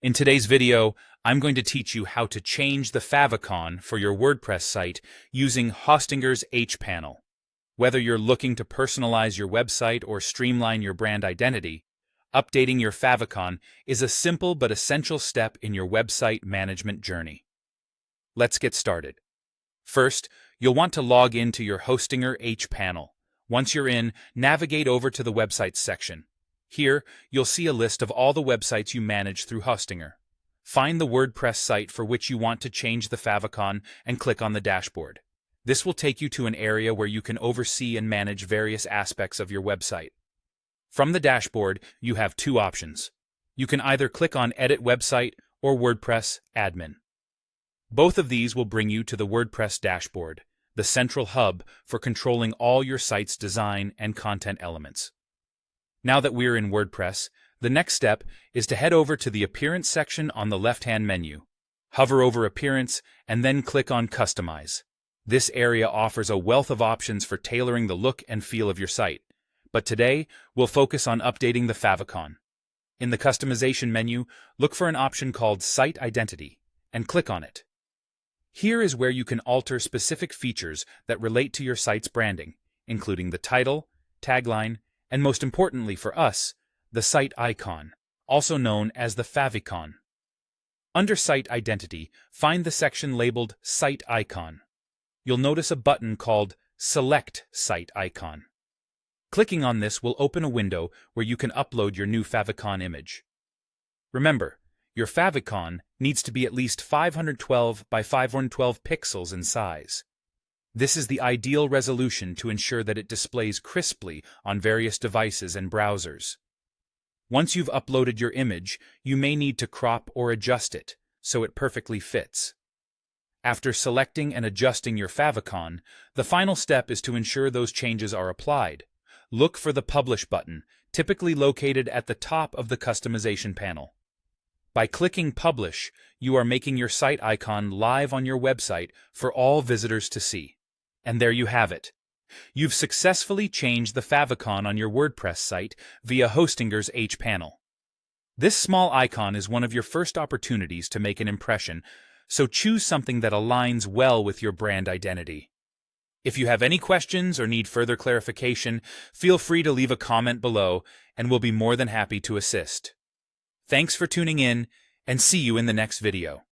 In today's video, I'm going to teach you how to change the favicon for your WordPress site using Hostinger's hPanel. Whether you're looking to personalize your website or streamline your brand identity, updating your favicon is a simple but essential step in your website management journey. Let's get started. First, you'll want to log into your Hostinger hPanel. Once you're in, navigate over to the Websites section. Here, you'll see a list of all the websites you manage through Hostinger. Find the WordPress site for which you want to change the favicon and click on the dashboard. This will take you to an area where you can oversee and manage various aspects of your website. From the dashboard, you have two options. You can either click on Edit Website or WordPress Admin. Both of these will bring you to the WordPress dashboard, the central hub for controlling all your site's design and content elements. Now that we're in WordPress, the next step is to head over to the Appearance section on the left-hand menu. Hover over Appearance and then click on Customize. This area offers a wealth of options for tailoring the look and feel of your site, but today we'll focus on updating the favicon. In the Customization menu, look for an option called Site Identity and click on it. Here is where you can alter specific features that relate to your site's branding, including the title, tagline, and most importantly for us, the site icon, also known as the favicon. Under Site Identity, find the section labeled Site Icon. You'll notice a button called Select Site Icon. Clicking on this will open a window where you can upload your new favicon image. Remember, your favicon needs to be at least 512 by 512 pixels in size. This is the ideal resolution to ensure that it displays crisply on various devices and browsers. Once you've uploaded your image, you may need to crop or adjust it so it perfectly fits. After selecting and adjusting your favicon, the final step is to ensure those changes are applied. Look for the Publish button, typically located at the top of the customization panel. By clicking Publish, you are making your site icon live on your website for all visitors to see. And there you have it. You've successfully changed the favicon on your WordPress site via Hostinger's hPanel. This small icon is one of your first opportunities to make an impression, so choose something that aligns well with your brand identity. If you have any questions or need further clarification, feel free to leave a comment below, and we'll be more than happy to assist. Thanks for tuning in, and see you in the next video.